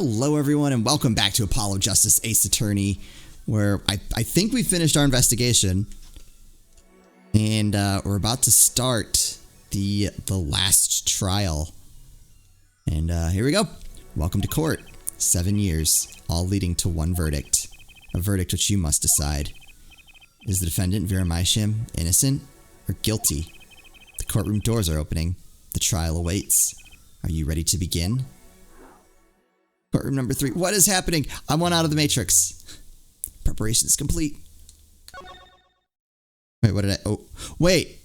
Hello everyone and welcome back to Apollo Justice Ace Attorney, where I think we finished our investigation. And we're about to start the last trial. And here we go. Welcome to court. 7 years, all leading to one verdict. A verdict which you must decide. Is the defendant, Vera Maisham, innocent or guilty? The courtroom doors are opening. The trial awaits. Are you ready to begin? Courtroom number 3. What is happening? I want out of the Matrix. Preparation is complete. Wait, what did I... Oh, wait.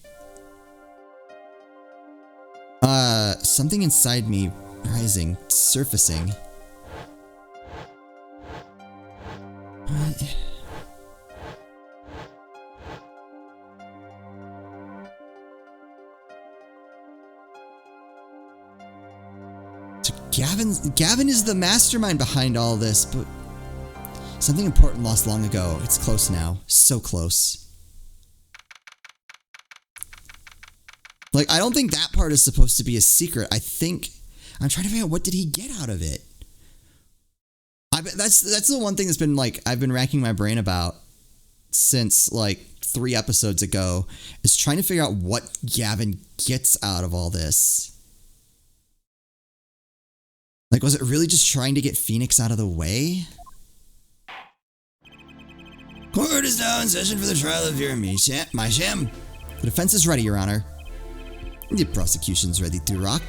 Something inside me rising, surfacing. What? Gavin is the mastermind behind all this, but something important lost long ago. It's close now. So close. Like, I don't think that part is supposed to be a secret. I'm trying to figure out, what did he get out of it? That's the one thing that's been, like, I've been racking my brain about since, like, 3 episodes ago, is trying to figure out what Gavin gets out of all this. Like, was it really just trying to get Phoenix out of the way? Court is now in session for the trial of Vera Maisham. The defense is ready, Your Honor. The prosecution's ready to rock.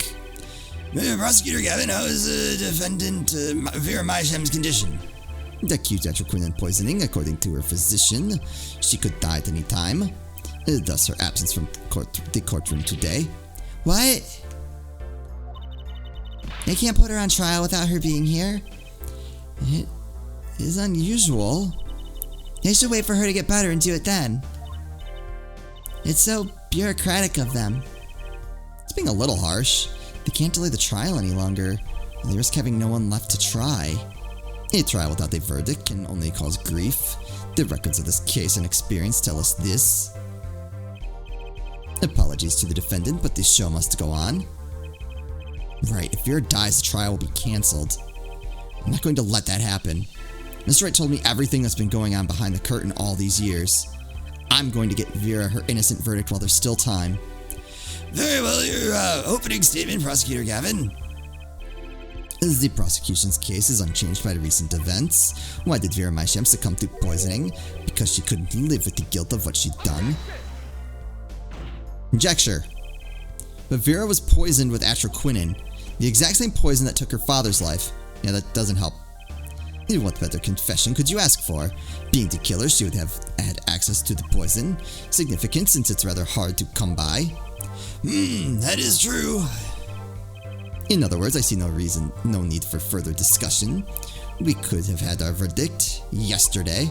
Prosecutor Gavin, how is the defendant Vera Maisham's condition? The accused of atroquinone poisoning, according to her physician. She could die at any time. Thus her absence from the courtroom today. What? They can't put her on trial without her being here. It is unusual. They should wait for her to get better and do it then. It's so bureaucratic of them. It's being a little harsh. They can't delay the trial any longer, and they risk having no one left to try. A trial without a verdict can only cause grief. The records of this case and experience tell us this. Apologies to the defendant, but this show must go on. Right, if Vera dies, the trial will be cancelled. I'm not going to let that happen. Mr. Wright told me everything that's been going on behind the curtain all these years. I'm going to get Vera her innocent verdict while there's still time. Very well, your opening statement, Prosecutor Gavin. The prosecution's case is unchanged by the recent events. Why did Vera Maisham succumb to poisoning? Because she couldn't live with the guilt of what she'd done? Conjecture. But Vera was poisoned with atroquinone, the exact same poison that took her father's life. Yeah, that doesn't help. What better confession could you ask for? Being the killer, she would have had access to the poison. Significant, since it's rather hard to come by. That is true. In other words, I see no need for further discussion. We could have had our verdict yesterday.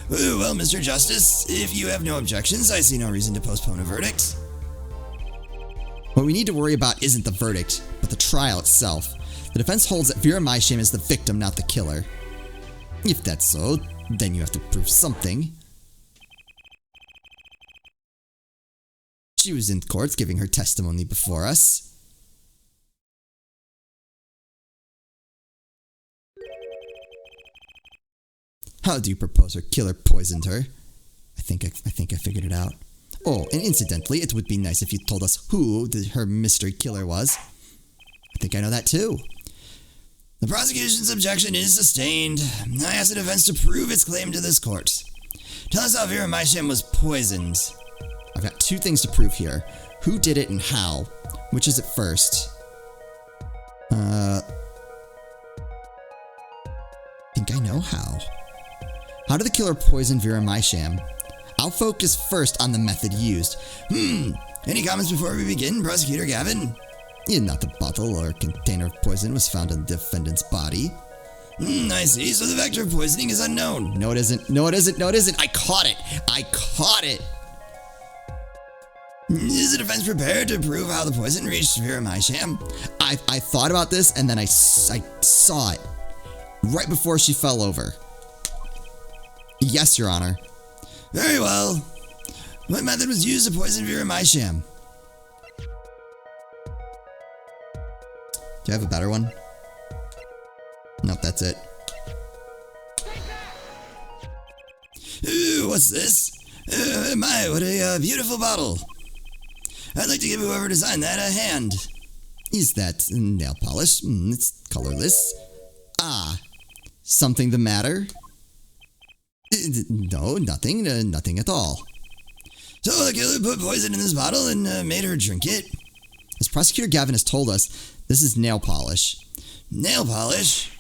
Well, Mr. Justice, if you have no objections, I see no reason to postpone a verdict. What we need to worry about isn't the verdict, but the trial itself. The defense holds that Vera Maisham is the victim, not the killer. If that's so, then you have to prove something. She was in court giving her testimony before us. How do you propose her killer poisoned her? I think I figured it out. Oh, and incidentally, it would be nice if you told us who her mystery killer was. I think I know that too. The prosecution's objection is sustained. I ask the defense to prove its claim to this court. Tell us how Vera Maisham was poisoned. I've got 2 things to prove here. Who did it and how? Which is it first? I think I know how. How did the killer poison Vera Maisham? I'll focus first on the method used. Any comments before we begin, Prosecutor Gavin? Not the bottle or container of poison was found in the defendant's body. I see, so the vector of poisoning is unknown. No, it isn't. No, it isn't. No, it isn't. I caught it. I caught it. Is the defense prepared to prove how the poison reached Vera Maisham? I thought about this, and then I saw it right before she fell over. Yes, Your Honor. Very well. What method was used to poison Vera Maisham? Do you have a better one? Nope, that's it. Ooh, what's this? My, what a beautiful bottle. I'd like to give whoever designed that a hand. Is that nail polish? It's colorless. Ah, something the matter? No, nothing. Nothing at all. So the killer put poison in this bottle and made her drink it? As Prosecutor Gavin has told us, this is nail polish. Nail polish?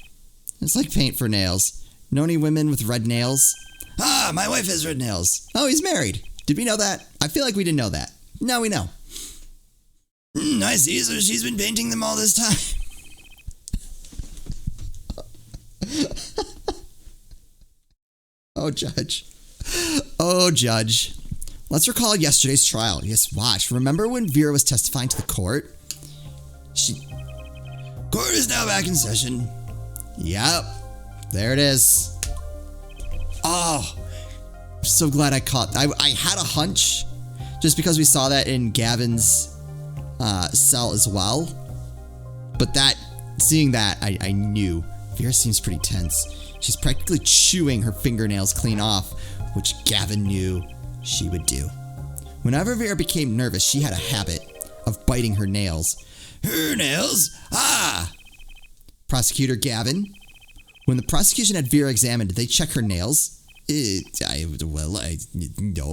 It's like paint for nails. Know any women with red nails? Ah, my wife has red nails. Oh, he's married. Did we know that? I feel like we didn't know that. Now we know. I see, so she's been painting them all this time. Oh, Judge. Oh, Judge. Let's recall yesterday's trial. Yes, watch. Remember when Vera was testifying to the court? Court is now back in session. Yep. There it is. Oh, I'm so glad I caught. I had a hunch just because we saw that in Gavin's cell as well. But seeing that, I knew. Vera seems pretty tense. She's practically chewing her fingernails clean off, which Gavin knew she would do. Whenever Vera became nervous, she had a habit of biting her nails. Her nails? Ah! Prosecutor Gavin, when the prosecution had Vera examined, did they check her nails? No,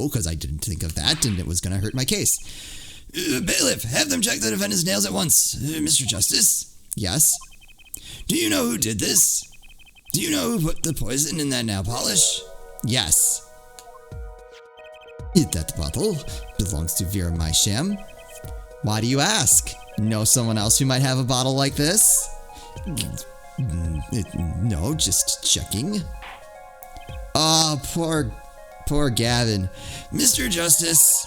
because I didn't think of that, and it was going to hurt my case. Bailiff, have them check the defendant's nails at once. Mr. Justice? Yes? Do you know who did this? Do you know who put the poison in that nail polish? Yes. That bottle belongs to Vera Mysham. Why do you ask? Know someone else who might have a bottle like this? No, just checking. Oh, poor Gavin. Mr. Justice,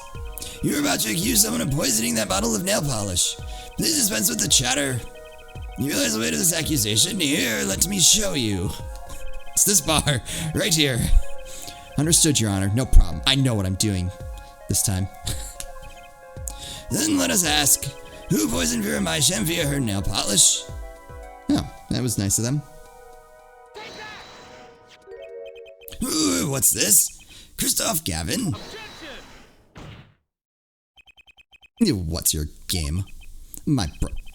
you're about to accuse someone of poisoning that bottle of nail polish. Please dispense with the chatter. You realize the weight of this accusation? Here, let me show you. It's this bar, right here. Understood, Your Honor. No problem. I know what I'm doing this time. Then let us ask, who poisoned Vera Mysham via her nail polish? Oh, that was nice of them. Ooh, what's this? Christoph Gavin? What's your game?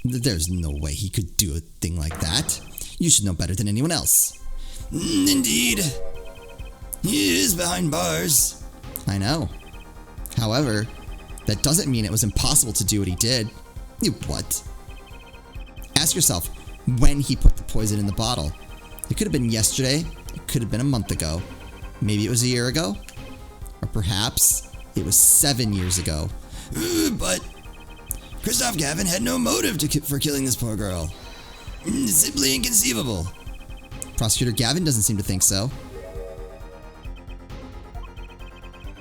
There's no way he could do a thing like that. You should know better than anyone else. Indeed. He is behind bars. I know. However, that doesn't mean it was impossible to do what he did. What? Ask yourself when he put the poison in the bottle. It could have been yesterday. It could have been a month ago. Maybe it was a year ago. Or perhaps it was 7 years ago. But Christoph Gavin had no motive for killing this poor girl. Simply inconceivable. Prosecutor Gavin doesn't seem to think so.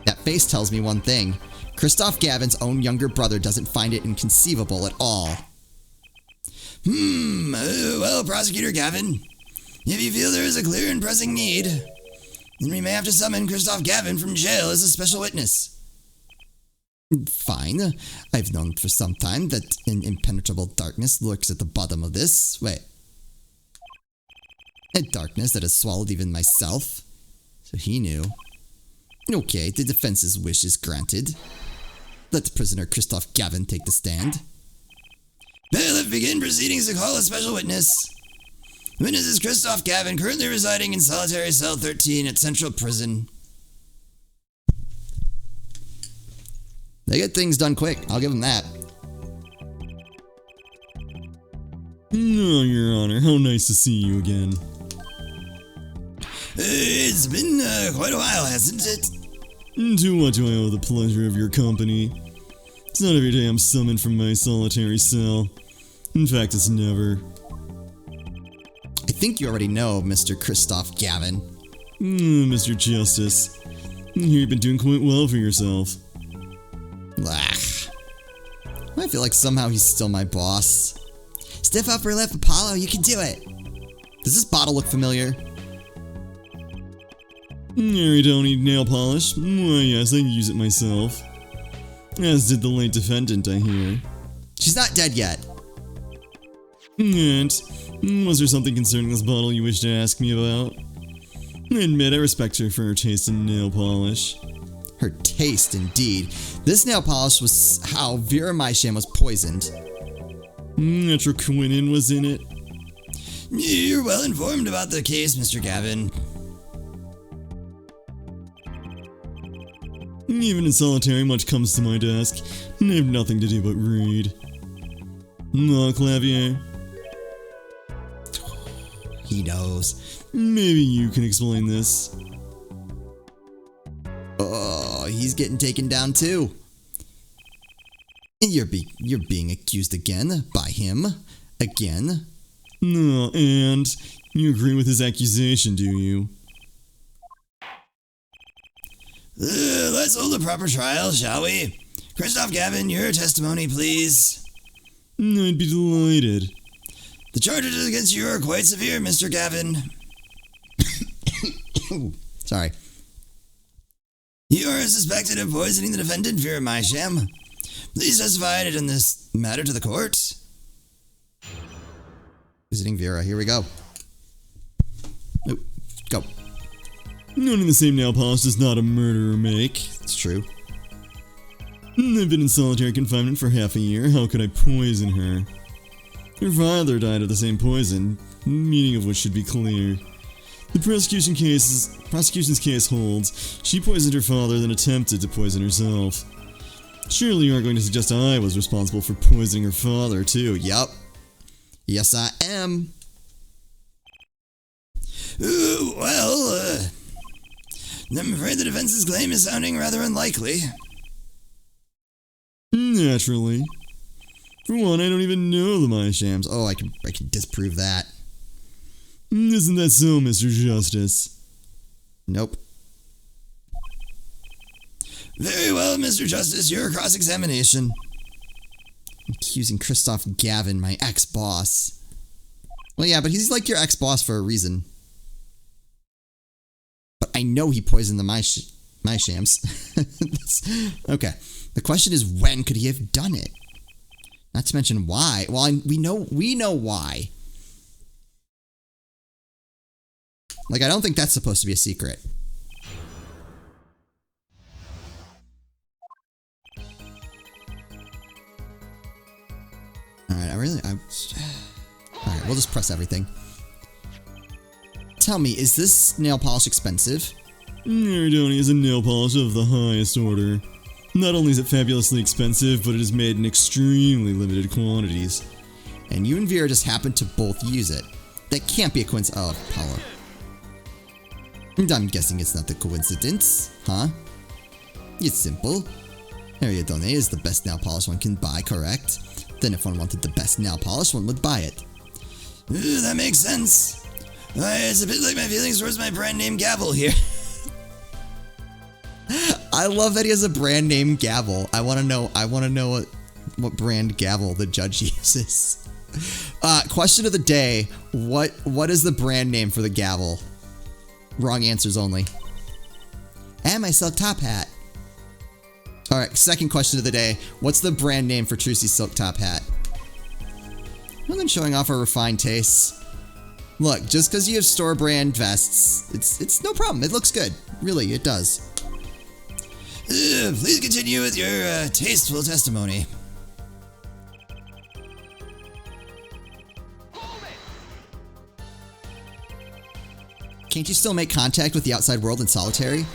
That face tells me one thing. Christoph Gavin's own younger brother doesn't find it inconceivable at all. Well, Prosecutor Gavin, if you feel there is a clear and pressing need, then we may have to summon Christoph Gavin from jail as a special witness. Fine. I've known for some time that an impenetrable darkness lurks at the bottom of this. Wait. A darkness that has swallowed even myself. So he knew. Okay, the defense's wish is granted. Let prisoner Christoph Gavin take the stand. Bailiff, begin proceedings to call a special witness. Witness is Christoph Gavin, currently residing in solitary cell 13 at Central Prison. They get things done quick. I'll give them that. Oh, Your Honor, how nice to see you again. It's been quite a while, hasn't it? To what do I owe the pleasure of your company? It's not every day I'm summoned from my solitary cell. In fact, it's never. I think you already know, Mr. Christoph Gavin. Mr. Justice. I hear you've been doing quite well for yourself. Ugh. I feel like somehow he's still my boss. Stiff upper lip, Apollo, you can do it. Does this bottle look familiar? You don't need nail polish? Why, yes, I use it myself. As did the late defendant, I hear. She's not dead yet. And Was there something concerning this bottle you wish to ask me about? I admit I respect her for her taste in nail polish. Her taste, indeed. This nail polish was how Vera Mysham was poisoned. Atroquinin was in it. You're well informed about the case, Mr. Gavin. Even in solitary, much comes to my desk, and I have nothing to do but read. Clavier? He knows. Maybe you can explain this. Oh, he's getting taken down too. You're being accused again by him. Again. No, and you agree with his accusation, do you? Let's hold a proper trial, shall we? Christoph Gavin, your testimony, please. I'd be delighted. The charges against you are quite severe, Mr. Gavin. Sorry. You are suspected of poisoning the defendant, Vera Mysham. Please testify in this matter to the court. Visiting Vera, here we go. Nope. Go. Owning the same nail polish does not a murderer make. It's true. I've been in solitary confinement for half a year. How could I poison her? Her father died of the same poison, meaning of which should be clear. The prosecution's case holds she poisoned her father, then attempted to poison herself. Surely you aren't going to suggest I was responsible for poisoning her father, too. Yup. Yes, I am. I'm afraid the defense's claim is sounding rather unlikely. Naturally. For one, I don't even know the Myshams. Oh, I can disprove that. Isn't that so, Mr. Justice? Nope. Very well, Mr. Justice, your cross-examination. Accusing Christoph Gavin, my ex-boss. Well, yeah, but he's like your ex-boss for a reason. But I know he poisoned the Myshams. Okay. The question is, when could he have done it? Not to mention why. Well, we know why. Like, I don't think that's supposed to be a secret. Alright, Alright, we'll just press everything. Tell me, is this nail polish expensive? Ardoni is a nail polish of the highest order. Not only is it fabulously expensive, but it is made in extremely limited quantities. And you and Vera just happen to both use it. That can't be a coincidence. Oh, Paolo. And I'm guessing it's not a coincidence, huh? It's simple. Ardoni is the best nail polish one can buy, correct? Then if one wanted the best nail polish, one would buy it. That makes sense. It's a bit like my feelings towards my brand name gavel here. I love that he has a brand name gavel. I want to know what brand gavel the judge uses. Question of the day. What is the brand name for the gavel? Wrong answers only. And my silk top hat. Alright, second question of the day. What's the brand name for Trucy's silk top hat? Well, then showing off our refined tastes. Look, just because you have store brand vests, it's no problem. It looks good. Really, it does. Please continue with your tasteful testimony. Can't you still make contact with the outside world in solitary?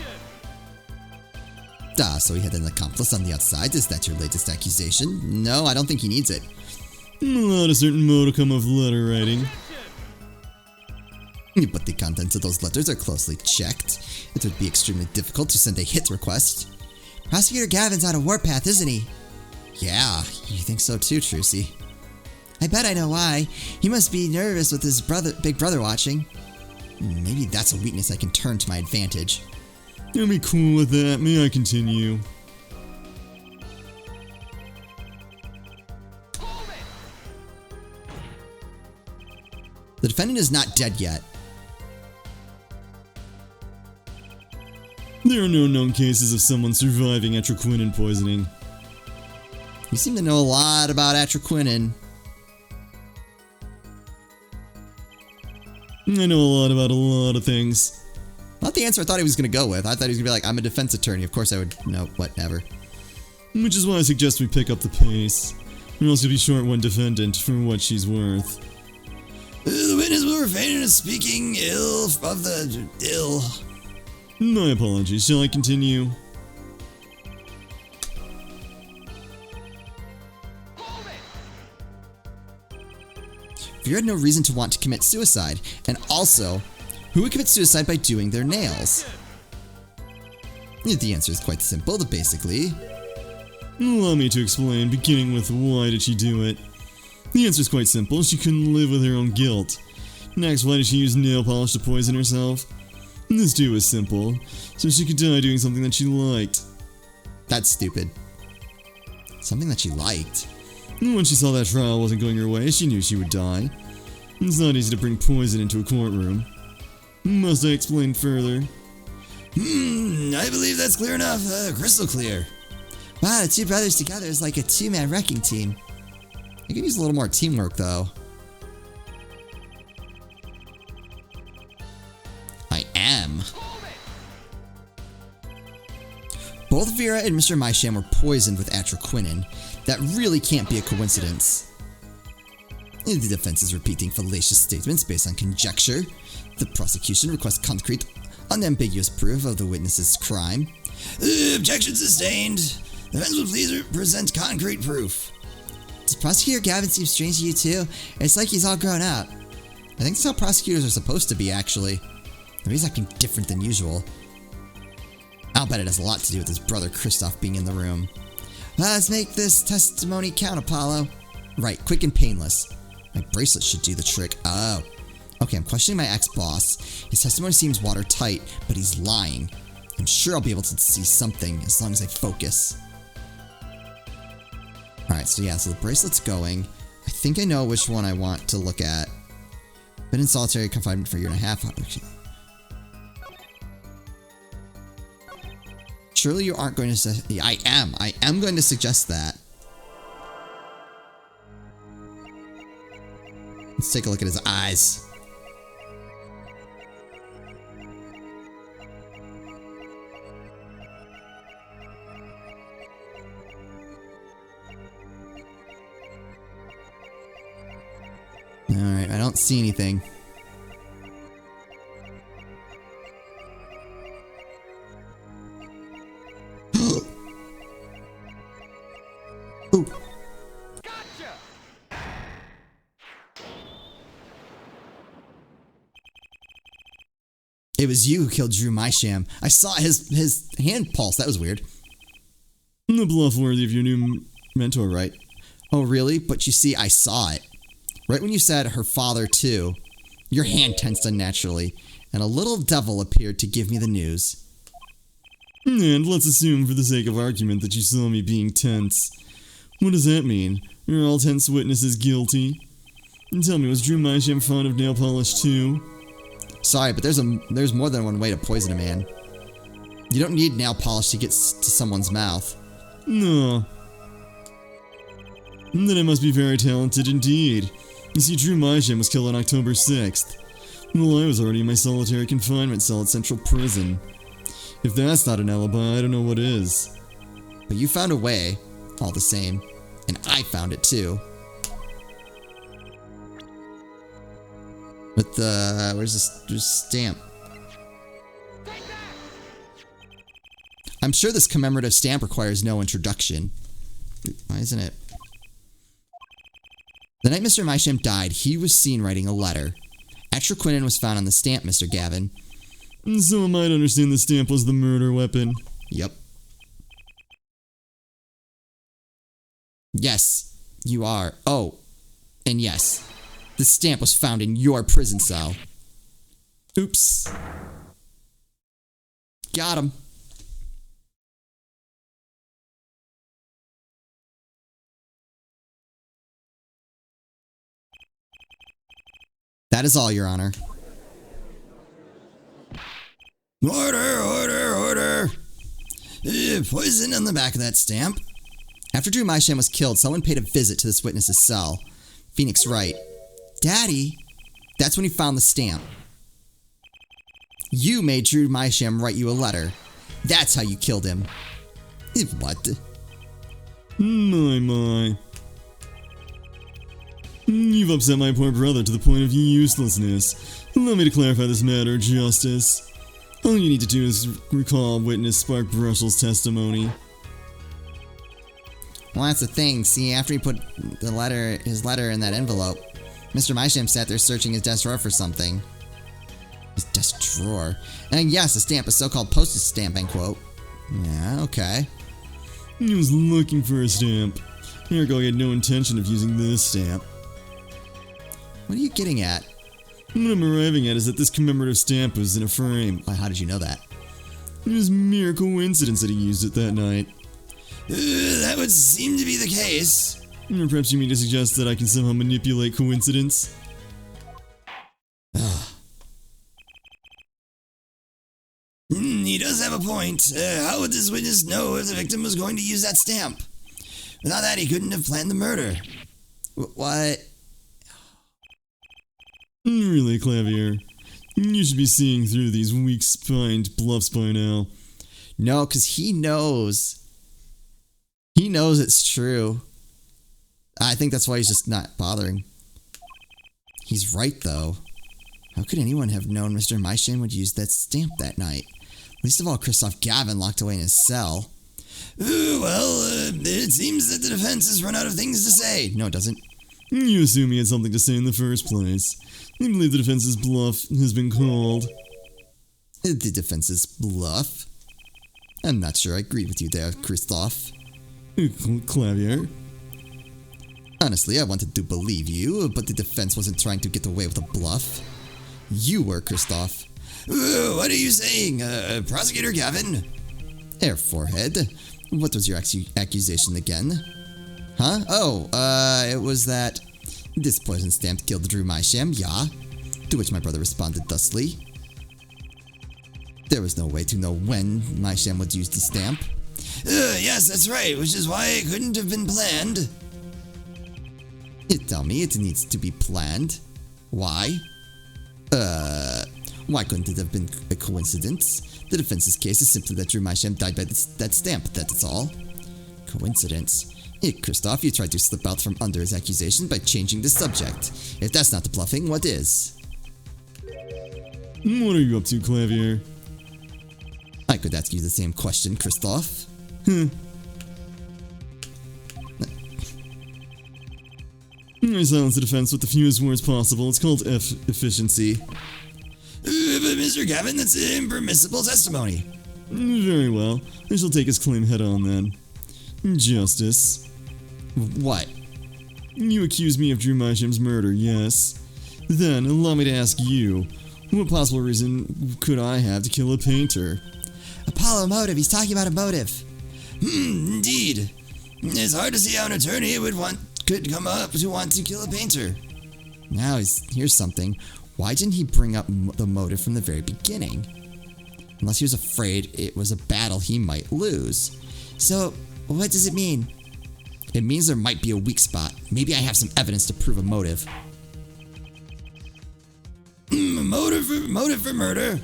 So he had an accomplice on the outside. Is that your latest accusation? No, I don't think he needs it. Not a certain modicum of letter writing. But the contents of those letters are closely checked. It would be extremely difficult to send a hit request. Prosecutor Gavin's on a warpath, isn't he? Yeah, you think so too, Trucy. I bet I know why. He must be nervous with his big brother watching. Maybe that's a weakness I can turn to my advantage. I'll be cool with that. May I continue? The defendant is not dead yet. There are no known cases of someone surviving atroquinin poisoning. You seem to know a lot about atroquinin. I know a lot about a lot of things. Not the answer I thought he was going to go with. I thought he was going to be like, I'm a defense attorney. Of course I would. No, whatever. Which is why I suggest we pick up the pace. Or else you'll be short one defendant for what she's worth. The witness will refrain from speaking ill of the ill. My apologies. Shall I continue? Vera had no reason to want to commit suicide. And also, who would commit suicide by doing their nails? The answer is quite simple, basically. Allow me to explain, beginning with why did she do it. The answer is quite simple. She couldn't live with her own guilt. Next, why did she use nail polish to poison herself? This too was simple, so she could die doing something that she liked. That's stupid. Something that she liked. When she saw that trial wasn't going her way, she knew she would die. It's not easy to bring poison into a courtroom. Must I explain further? I believe that's clear enough. Crystal clear. Wow, the two brothers together is like a two-man wrecking team. I could use a little more teamwork, though. I am. Both Vera and Mr. Mysham were poisoned with atroquinin. That really can't be a coincidence. The defense is repeating fallacious statements based on conjecture. The prosecution requests concrete, unambiguous proof of the witness's crime. Objection sustained. The defense will please present concrete proof. Does Prosecutor Gavin seem strange to you too? It's like he's all grown up. I think that's how prosecutors are supposed to be, actually. Maybe he's acting different than usual. I'll bet it has a lot to do with his brother Kristoff being in the room. Let's make this testimony count, Apollo. Right, quick and painless. My bracelet should do the trick. Oh. Okay, I'm questioning my ex-boss. His testimony seems watertight, but he's lying. I'm sure I'll be able to see something as long as I focus. Alright, so yeah, so the bracelet's going. I think I know which one I want to look at. Been in solitary confinement for a year and a half. Surely you aren't going to say... I am going to suggest that. Let's take a look at his eyes. Alright, I don't see anything. Ooh. It was you who killed Drew Mysham. I saw his hand pulse. That was weird. The bluff worthy of your new mentor, right? Oh, really? But you see, I saw it. Right when you said her father, too, your hand tensed unnaturally, and a little devil appeared to give me the news. And let's assume, for the sake of argument, that you saw me being tense. What does that mean? Are all tense witnesses guilty? And tell me, was Drew Mysham fond of nail polish, too? Sorry, but there's more than one way to poison a man. You don't need nail polish to get to someone's mouth. No. Then I must be very talented indeed. You see, Drew Mysham was killed on October 6th. Well, I was already in my solitary confinement cell at Central Prison. If that's not an alibi, I don't know what is. But you found a way, all the same. And I found it too. With the... where's this stamp? I'm sure this commemorative stamp requires no introduction. Why isn't it? The night Mr. Mysham died, he was seen writing a letter. Atroquinin was found on the stamp, Mr. Gavin. So I might understand the stamp was the murder weapon. Yep. Yes, you are. Oh, and yes, the stamp was found in your prison cell. Oops. Got him. That is all, Your Honor. Order, order, order. Poison on the back of that stamp. After Drew Mysham was killed, someone paid a visit to this witness's cell. Phoenix Wright. Daddy? That's when he found the stamp. You made Drew Mysham write you a letter. That's how you killed him. What? My. You've upset my poor brother to the point of uselessness. Allow me to clarify this matter, Justice. All you need to do is recall witness Spark Brussels' testimony. Well, that's the thing. See, after he put his letter in that envelope, Mr. Mysham sat there searching his desk drawer for something. His desk drawer? And yes, a stamp, a so-called postage stamp, end quote. Yeah, okay. He was looking for a stamp. Ergo had no intention of using this stamp. What are you getting at? What I'm arriving at is that this commemorative stamp was in a frame. How did you know that? It was mere coincidence that he used it that night. That would seem to be the case. Or perhaps you mean to suggest that I can somehow manipulate coincidence? He does have a point. How would this witness know if the victim was going to use that stamp? Without that, he couldn't have planned the murder. What? Really, Clavier. You should be seeing through these weak-spined bluffs by now. No, because he knows. He knows it's true. I think that's why he's just not bothering. He's right, though. How could anyone have known Mr. Mysham would use that stamp that night? Least of all, Christoph Gavin locked away in his cell. It seems that the defense has run out of things to say. No, it doesn't. You assume he had something to say in the first place. I believe the defense's bluff has been called. The defense's bluff? I'm not sure I agree with you there, Christoph. Clavier. Honestly, I wanted to believe you, but the defense wasn't trying to get away with a bluff. You were, Christoph. What are you saying, Prosecutor Gavin? Air forehead. What was your accusation again? Huh? It was that this poison stamp killed Drew Mysham, yeah. To which my brother responded thusly. There was no way to know when Mysham would use the stamp. Yes, that's right, which is why it couldn't have been planned. You tell me it needs to be planned. Why? Why couldn't it have been a coincidence? The defense's case is simply that Drew Mysham died by that stamp, that's all. Coincidence? Christoph, you tried to slip out from under his accusation by changing the subject. If that's not the bluffing, what is? What are you up to, Clavier? I could ask you the same question, Christoph. I silence the defense with the fewest words possible. It's called efficiency. But Mr. Gavin, that's impermissible testimony. Very well. I shall take his claim head on then. Justice. What? You accuse me of Drew Mysham's murder, yes. Then, allow me to ask you, what possible reason could I have to kill a painter? Apollo motive, he's talking about a motive. Indeed. It's hard to see how an attorney could come up to want to kill a painter. Now here's something. Why didn't he bring up the motive from the very beginning? Unless he was afraid it was a battle he might lose. So, what does it mean? It means there might be a weak spot. Maybe I have some evidence to prove a motive. Motive for murder?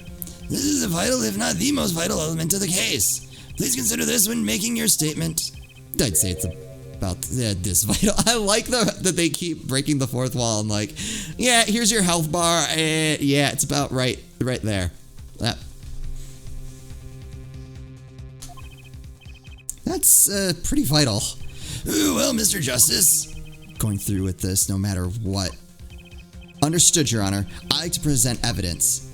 This is a vital, if not the most vital element of the case. Please consider this when making your statement. I'd say it's about this vital. I like that they keep breaking the fourth wall and like, yeah, here's your health bar. Yeah, it's about right there. That's pretty vital. Well, Mr. Justice. Going through with this no matter what. Understood, Your Honor. I like to present evidence.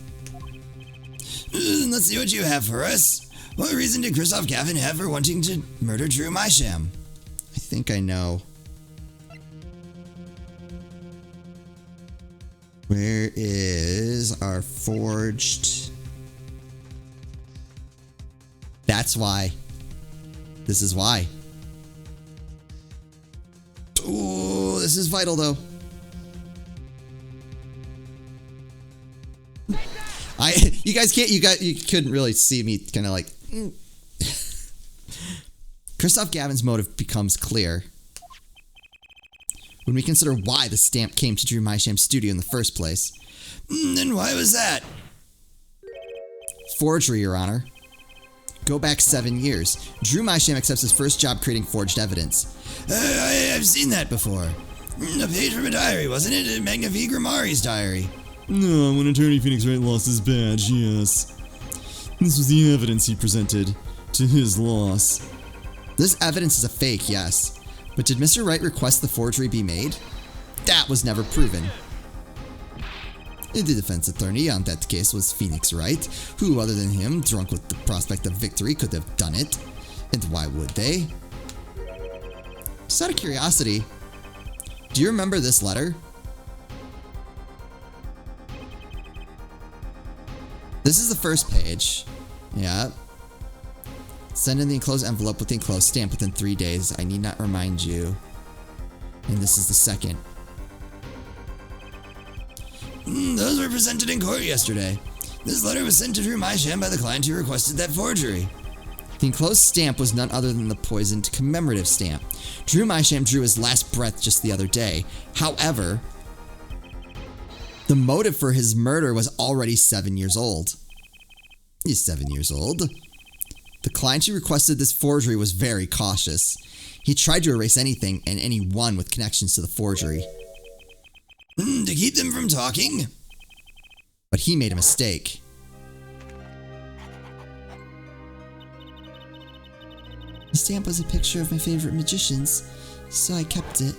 Let's see what you have for us. What reason did Christoph Gavin have for wanting to murder Drew Mysham? I think I know. Where is our forged... That's why. This is why. Ooh, this is vital though. You guys can't, you couldn't really see me kind of like... Christoph Gavin's motive becomes clear when we consider why the stamp came to Drew Mysham's studio in the first place. And why was that? Forgery, Your Honor. Go back 7 years. Drew Mysham accepts his first job creating forged evidence. I've seen that before. A page from a diary, wasn't it? Magna V. Grimari's diary. No, when Attorney Phoenix Wright lost his badge, yes. This was the evidence he presented to his loss. This evidence is a fake, yes. But did Mr. Wright request the forgery be made? That was never proven. The defense attorney on that case was Phoenix Wright, who other than him, drunk with the prospect of victory, could have done it. And why would they? Just out of curiosity, do you remember this letter? This is the first page. Yeah. Send in the enclosed envelope with the enclosed stamp within 3 days. I need not remind you. And this is the second. Those were presented in court yesterday. This letter was sent to Drew Mysham by the client who requested that forgery. The enclosed stamp was none other than the poisoned commemorative stamp. Drew Mysham drew his last breath just the other day. However, the motive for his murder was already 7 years old. He's 7 years old. The client who requested this forgery was very cautious. He tried to erase anything and anyone with connections to the forgery. To keep them from talking? But he made a mistake. The stamp was a picture of my favorite magicians, so I kept it.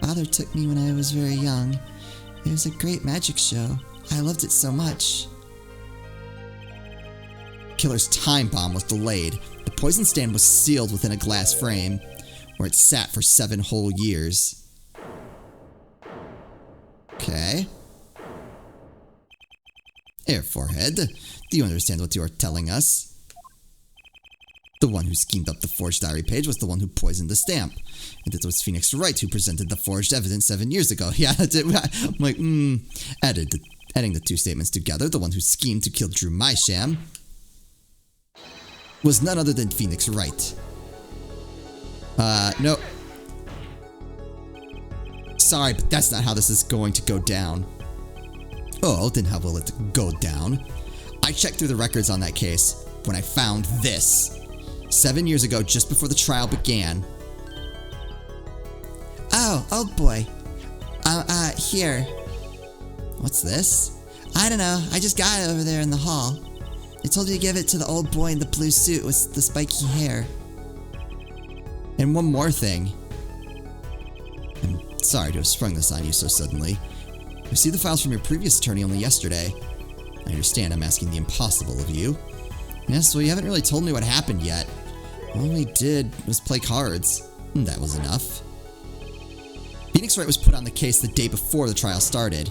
Father took me when I was very young. It was a great magic show. I loved it so much. Killer's time bomb was delayed. The poison stand was sealed within a glass frame, where it sat for 7 whole years. Okay. Air Forehead, do you understand what you are telling us? The one who schemed up the forged diary page was the one who poisoned the stamp. And it was Phoenix Wright who presented the forged evidence 7 years ago. Yeah, I'm like, adding the two statements together, the one who schemed to kill Drew Mysham was none other than Phoenix Wright. No. Sorry, but that's not how this is going to go down. Oh, then how will it go down? I checked through the records on that case when I found this. 7 years ago, just before the trial began. Oh, old boy. Here. What's this? I don't know. I just got it over there in the hall. They told you to give it to the old boy in the blue suit with the spiky hair. And one more thing. I'm sorry to have sprung this on you so suddenly. I received the files from your previous attorney only yesterday. I understand I'm asking the impossible of you. Yes, well, you haven't really told me what happened yet. All we did was play cards. And that was enough. Phoenix Wright was put on the case the day before the trial started.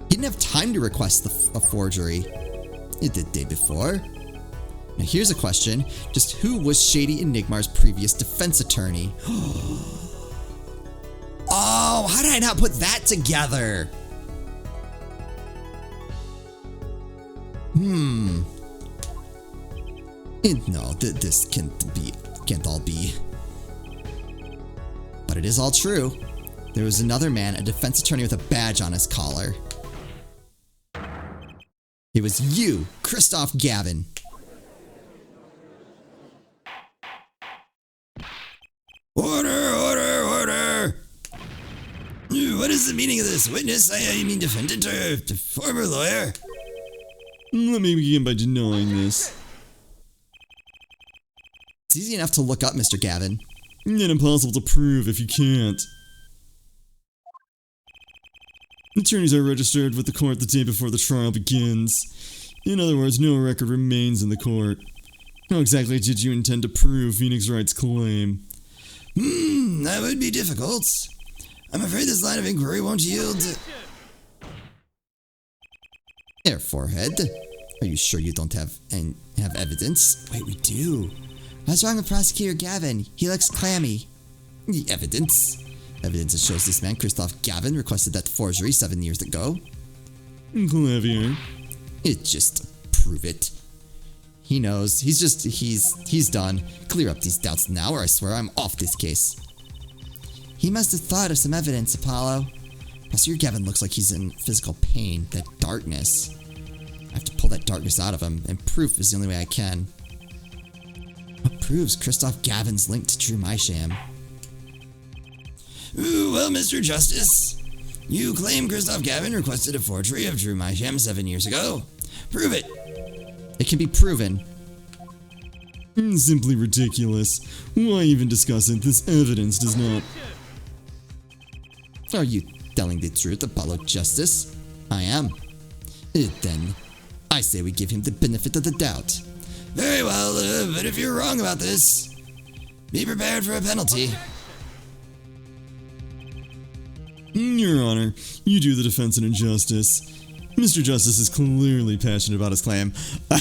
He didn't have time to request a forgery. He did the day before. Now here's a question. Just who was Shady Enigmar's previous defense attorney? Oh, how did I not put that together? No, this can't all be. But it is all true. There was another man, a defense attorney with a badge on his collar. It was you, Christoph Gavin. Order! What is the meaning of this? Witness? I mean defendant or former lawyer? Let me begin by denying this. It's easy enough to look up, Mr. Gavin. Yet impossible to prove if you can't. Attorneys are registered with the court the day before the trial begins. In other words, no record remains in the court. How exactly did you intend to prove Phoenix Wright's claim? That would be difficult. I'm afraid this line of inquiry won't yield. Air Forehead, are you sure you don't have evidence? Wait, we do. What's wrong with Prosecutor Gavin? He looks clammy. Evidence? Evidence that shows this man, Christoph Gavin, requested that forgery 7 years ago. Clever. It just prove it. He knows. He's done. Clear up these doubts now, or I swear I'm off this case. He must have thought of some evidence, Apollo. Prosecutor Gavin looks like he's in physical pain. That darkness. that darkness out of him, and proof is the only way I can. What proves Christoph Gavin's link to Drew Mysham? Ooh, well, Mr. Justice, you claim Christoph Gavin requested a forgery of Drew Mysham 7 years ago. Prove it. It can be proven. Simply ridiculous. Why even discuss it? This evidence does not... Are you telling the truth, Apollo Justice? I am. Then, I say we give him the benefit of the doubt. Very well, but if you're wrong about this, be prepared for a penalty. Your Honor, you do the defense an injustice. Mr. Justice is clearly passionate about his claim. I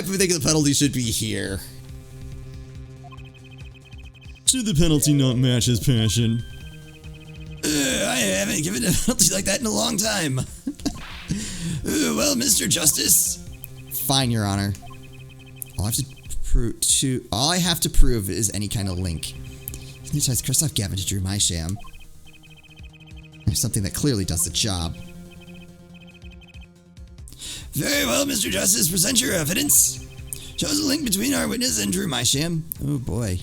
think the penalty should be here. Should the penalty not match his passion? I haven't given a penalty like that in a long time. Well, Mr. Justice. Fine, Your Honor. All I have to prove is any kind of link. He ties Christoph Gavin to Drew Mysham. There's something that clearly does the job. Very well, Mr. Justice, present your evidence. Shows a link between our witness and Drew Mysham. Oh boy.